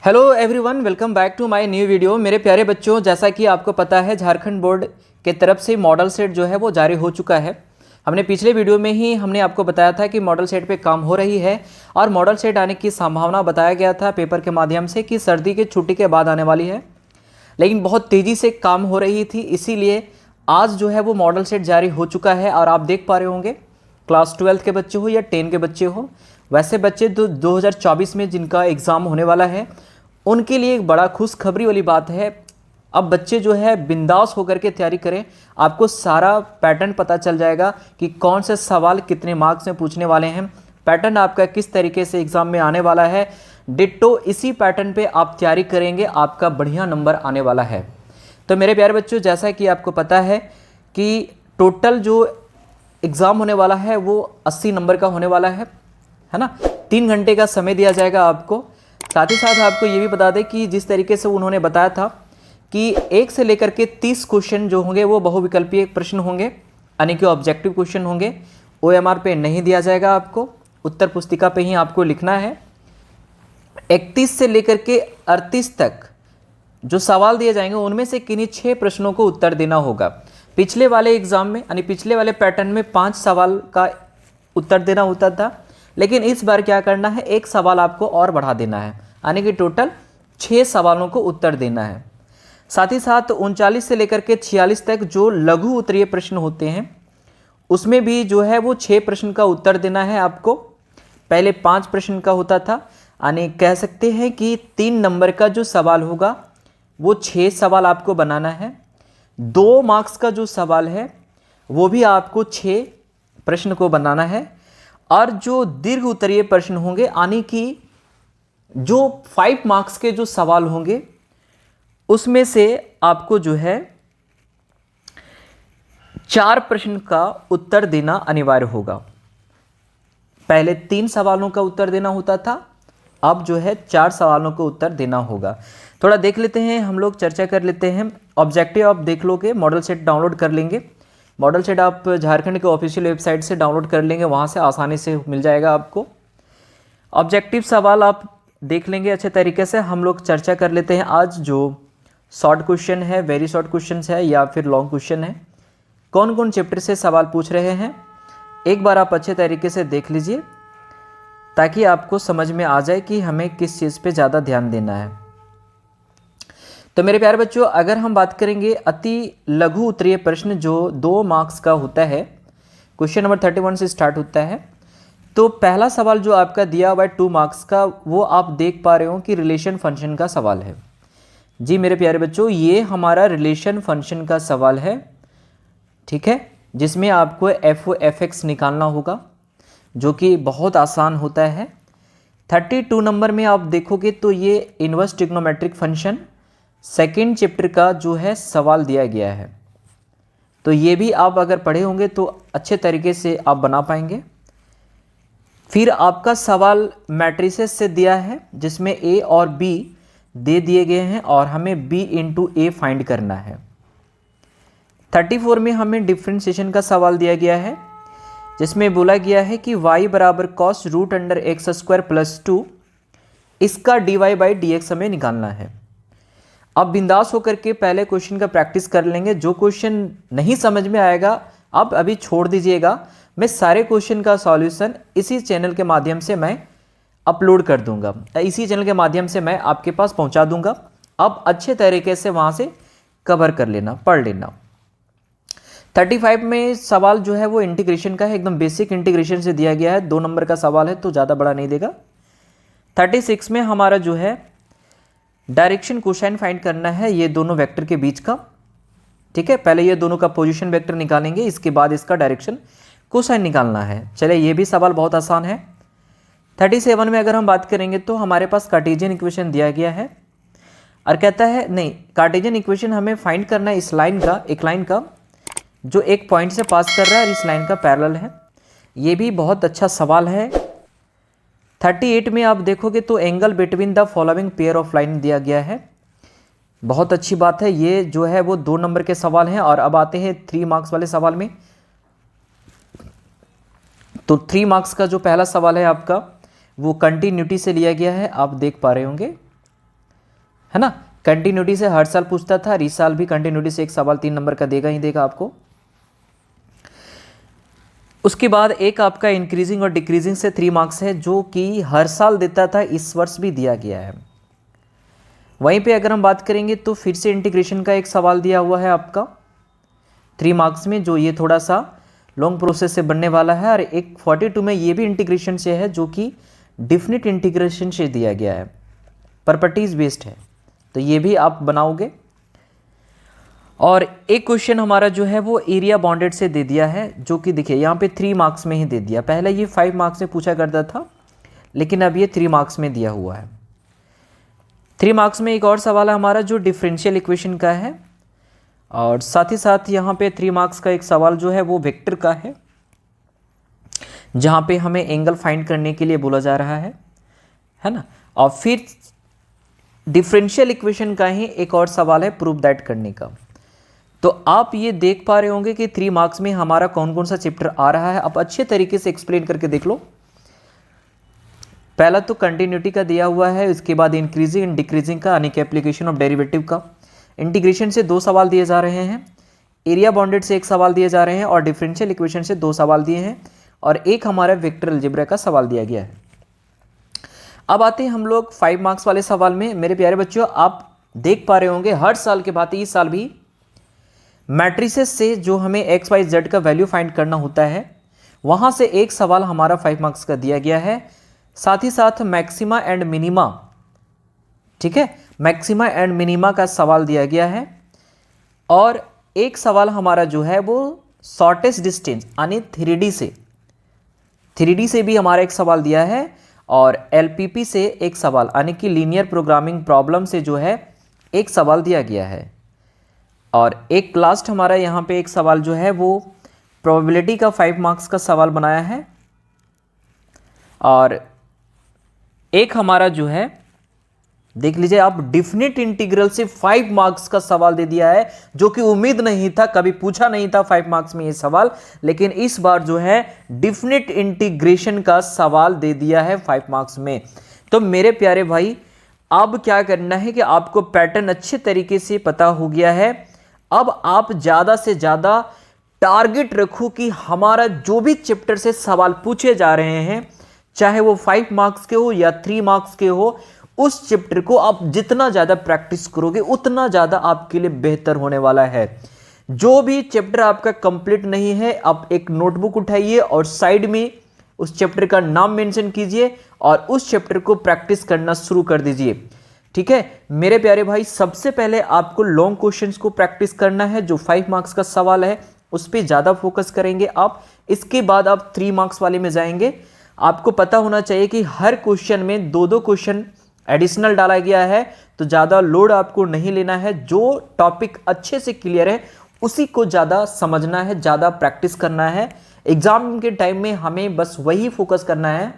Hello everyone, welcome back to my new video. मेरे प्यारे बच्चों, जैसा कि आपको पता है झारखंड बोर्ड के तरफ से मॉडल सेट जो है वो जारी हो चुका है। हमने पिछले वीडियो में ही हमने आपको बताया था कि मॉडल सेट पे काम हो रही है और मॉडल सेट आने की संभावना बताया गया था पेपर के माध्यम से कि सर्दी की छुट्टी के बाद आने वाली है, लेकिन बहुत तेज़ी से काम हो रही थी, इसीलिए आज जो है वो मॉडल सेट जारी हो चुका है। और आप देख पा रहे होंगे, क्लास 12 के बच्चे हो या 10 के बच्चे हो, वैसे बच्चे 2024 में जिनका एग्ज़ाम होने वाला है उनके लिए एक बड़ा खुशखबरी वाली बात है। अब बच्चे जो है बिंदास होकर के तैयारी करें। आपको सारा पैटर्न पता चल जाएगा कि कौन से सवाल कितने मार्क्स में पूछने वाले हैं, पैटर्न आपका किस तरीके से एग्ज़ाम में आने वाला है। डिट्टो इसी पैटर्न पे आप तैयारी करेंगे, आपका बढ़िया नंबर आने वाला है। तो मेरे प्यारे बच्चों, जैसा कि आपको पता है कि टोटल जो एग्ज़ाम होने वाला है वो 80 नंबर का होने वाला है ना। 3 घंटे का समय दिया जाएगा आपको। साथ ही साथ आपको ये भी बता दें कि जिस तरीके से उन्होंने बताया था कि 1 से लेकर के 30 क्वेश्चन जो होंगे वो बहुविकल्पीय प्रश्न होंगे, यानी कि ऑब्जेक्टिव क्वेश्चन होंगे। OMR पे नहीं दिया जाएगा, आपको उत्तर पुस्तिका पे ही आपको लिखना है। 31 से लेकर के 38 तक जो सवाल दिए जाएंगे उनमें से किन्हीं 6 प्रश्नों को उत्तर देना होगा। पिछले वाले एग्जाम में यानी पिछले वाले पैटर्न में 5 सवाल का उत्तर देना होता था, लेकिन इस बार क्या करना है, 1 सवाल आपको और बढ़ा देना है, यानी कि टोटल 6 सवालों को उत्तर देना है। साथ ही साथ 39 से लेकर के 46 तक जो लघु उत्तरीय प्रश्न होते हैं उसमें भी जो है वो 6 प्रश्न का उत्तर देना है आपको। पहले 5 प्रश्न का होता था, यानी कह सकते हैं कि 3 नंबर का जो सवाल होगा वो 6 सवाल आपको बनाना है। 2 मार्क्स का जो सवाल है वो भी आपको 6 प्रश्न को बनाना है। और जो दीर्घ उत्तरीय प्रश्न होंगे, यानी कि जो 5 मार्क्स के जो सवाल होंगे उसमें से आपको जो है 4 प्रश्न का उत्तर देना अनिवार्य होगा। पहले 3 सवालों का उत्तर देना होता था, अब जो है 4 सवालों को उत्तर देना होगा। थोड़ा देख लेते हैं, हम लोग चर्चा कर लेते हैं। ऑब्जेक्टिव आप देख लोगे, मॉडल सेट डाउनलोड कर लेंगे। मॉडल सेट आप झारखंड के ऑफिशियल वेबसाइट से डाउनलोड कर लेंगे, वहाँ से आसानी से मिल जाएगा आपको। ऑब्जेक्टिव सवाल आप देख लेंगे अच्छे तरीके से। हम लोग चर्चा कर लेते हैं आज जो शॉर्ट क्वेश्चन है, वेरी शॉर्ट क्वेश्चन है या फिर लॉन्ग क्वेश्चन है, कौन कौन चैप्टर से सवाल पूछ रहे हैं। एक बार आप अच्छे तरीके से देख लीजिए ताकि आपको समझ में आ जाए कि हमें किस चीज़ पे ज़्यादा ध्यान देना है। तो मेरे प्यारे बच्चों, अगर हम बात करेंगे अति लघु उत्तरीय प्रश्न जो 2 मार्क्स का होता है, क्वेश्चन नंबर 31 से स्टार्ट होता है। तो पहला सवाल जो आपका दिया हुआ है 2 मार्क्स का, वो आप देख पा रहे हो कि रिलेशन फंक्शन का सवाल है। जी मेरे प्यारे बच्चों, ये हमारा रिलेशन फंक्शन का सवाल है, ठीक है, जिसमें आपको FOFX निकालना होगा, जो कि बहुत आसान होता है। 32 नंबर में आप देखोगे तो ये inverse trigonometric function second chapter का जो है सवाल दिया गया है। तो ये भी आप अगर पढ़े होंगे तो अच्छे तरीके से आप बना पाएंगे। फिर आपका सवाल मैट्रिसेस से दिया है, जिसमें A और B दे दिए गए हैं और हमें B इंटू A फाइंड करना है। 34 में हमें डिफ्रेंशिएशन का सवाल दिया गया है, जिसमें बोला गया है कि y बराबर cos root under x² plus 2, इसका dy/dx हमें निकालना है। अब बिंदास होकर के पहले क्वेश्चन का प्रैक्टिस कर लेंगे। जो क्वेश्चन नहीं समझ में आएगा अब अभी छोड़ दीजिएगा, मैं सारे क्वेश्चन का सॉल्यूशन इसी चैनल के माध्यम से मैं अपलोड कर दूंगा, इसी चैनल के माध्यम से मैं आपके पास पहुंचा दूंगा। अब अच्छे तरीके से वहां से कवर कर लेना, पढ़ लेना। 35 में सवाल जो है वो इंटीग्रेशन का है, एकदम बेसिक इंटीग्रेशन से दिया गया है, 2 नंबर का सवाल है तो ज़्यादा बड़ा नहीं देगा। 36 में हमारा जो है डायरेक्शन कोसाइन फाइंड करना है, ये दोनों वेक्टर के बीच का, ठीक है। पहले ये दोनों का पोजीशन वेक्टर निकालेंगे, इसके बाद इसका डायरेक्शन कोसाइन निकालना है। चलिए, ये भी सवाल बहुत आसान है। 37 में अगर हम बात करेंगे तो हमारे पास कार्टेशियन इक्वेशन दिया गया है और कहता है नहीं, कार्टेशियन इक्वेशन हमें फाइंड करना है इस लाइन का, एक लाइन का जो एक पॉइंट से पास कर रहा है और इस लाइन का पैरेलल है। ये भी बहुत अच्छा सवाल है। 38 में आप देखोगे तो angle between the following pair of line दिया गया है, बहुत अच्छी बात है। ये जो है वो 2 नंबर के सवाल हैं। और अब आते हैं 3 मार्क्स वाले सवाल में। तो 3 मार्क्स का जो पहला सवाल है आपका वो कंटिन्यूटी से लिया गया है, आप देख पा रहे होंगे। है ना। कंटिन्यूटी से हर साल पूछता था, इस साल भी कंटिन्यूटी से एक सवाल 3 नंबर का देगा ही देगा आपको। उसके बाद एक आपका इंक्रीजिंग और डिक्रीजिंग से 3 मार्क्स है, जो कि हर साल देता था, इस वर्ष भी दिया गया है। वहीं पे अगर हम बात करेंगे तो फिर से इंटीग्रेशन का एक सवाल दिया हुआ है आपका 3 मार्क्स में, जो ये थोड़ा सा लॉन्ग प्रोसेस से बनने वाला है। और एक 42 में ये भी इंटीग्रेशन से है, जो कि डिफिनिट इंटीग्रेशन से दिया गया है, प्रॉपर्टीज बेस्ड है, तो ये भी आप बनाओगे। और एक क्वेश्चन हमारा जो है वो एरिया बाउंडेड से दे दिया है, जो कि देखिए यहाँ पे 3 मार्क्स में ही दे दिया। पहले ये 5 मार्क्स में पूछा करता था, लेकिन अब ये 3 मार्क्स में दिया हुआ है। 3 मार्क्स में एक और सवाल है हमारा जो डिफरेंशियल इक्वेशन का है, और साथ ही साथ यहाँ पे 3 मार्क्स का एक सवाल जो है वो वेक्टर का है, जहाँ पे हमें एंगल फाइंड करने के लिए बोला जा रहा है ना। और फिर डिफरेंशियल इक्वेशन का ही एक और सवाल है प्रूव दैट करने का। तो आप ये देख पा रहे होंगे कि 3 मार्क्स में हमारा कौन कौन सा चैप्टर आ रहा है। आप अच्छे तरीके से एक्सप्लेन करके देख लो। पहला तो कंटिन्यूटी का दिया हुआ है, इसके बाद इंक्रीजिंग एंड डिक्रीजिंग का, यानी कि एप्लीकेशन ऑफ डेरिवेटिव का। इंटीग्रेशन से 2 सवाल दिए जा रहे हैं, एरिया बाउंडेड से 1 सवाल दिए जा रहे हैं, और डिफरेंशियल इक्वेशन से 2 सवाल दिए हैं, और एक हमारा वेक्टर अलजेब्रा का सवाल दिया गया है। अब आते हैं हम लोग 5 मार्क्स वाले सवाल में। मेरे प्यारे बच्चों, आप देख पा रहे होंगे हर साल के भांति इस साल भी मैट्रिसेस से जो हमें एक्स वाई जेड का वैल्यू फाइंड करना होता है, वहां से एक सवाल हमारा 5 मार्क्स का दिया गया है। साथ ही साथ मैक्सिमा एंड मिनिमा, ठीक है, मैक्सिमा एंड मिनिमा का सवाल दिया गया है। और एक सवाल हमारा जो है वो शॉर्टेस्ट डिस्टेंस यानी 3D से भी हमारा एक सवाल दिया है, और LPP से एक सवाल यानी कि लीनियर प्रोग्रामिंग प्रॉब्लम से जो है एक सवाल दिया गया है। और एक लास्ट हमारा यहाँ पे एक सवाल जो है वो प्रोबेबिलिटी का 5 मार्क्स का सवाल बनाया है। और एक हमारा जो है देख लीजिए आप, डिफिनिट इंटीग्रल से 5 मार्क्स का सवाल दे दिया है, जो कि उम्मीद नहीं था, कभी पूछा नहीं था 5 मार्क्स में ये सवाल, लेकिन इस बार जो है डिफिनिट इंटीग्रेशन का सवाल दे दिया है 5 मार्क्स में। तो मेरे प्यारे भाई, अब क्या करना है कि आपको पैटर्न अच्छे तरीके से पता हो गया है। अब आप ज़्यादा से ज़्यादा टारगेट रखो कि हमारा जो भी चैप्टर से सवाल पूछे जा रहे हैं, चाहे वो 5 मार्क्स के हो या 3 मार्क्स के हो, उस चैप्टर को आप जितना ज़्यादा प्रैक्टिस करोगे उतना ज़्यादा आपके लिए बेहतर होने वाला है। जो भी चैप्टर आपका कंप्लीट नहीं है, आप एक नोटबुक उठाइए और साइड में उस चैप्टर का नाम मेंशन कीजिए और उस चैप्टर को प्रैक्टिस करना शुरू कर दीजिए। ठीक है मेरे प्यारे भाई, सबसे पहले आपको लॉन्ग क्वेश्चंस को प्रैक्टिस करना है। जो 5 मार्क्स का सवाल है उस पर ज़्यादा फोकस करेंगे आप। इसके बाद आप 3 मार्क्स वाले में जाएंगे। आपको पता होना चाहिए कि हर क्वेश्चन में 2-2 क्वेश्चन एडिशनल डाला गया है, तो ज़्यादा लोड आपको नहीं लेना है। जो टॉपिक अच्छे से क्लियर है उसी को ज़्यादा समझना है, ज़्यादा प्रैक्टिस करना है। एग्जाम के टाइम में हमें बस वही फोकस करना है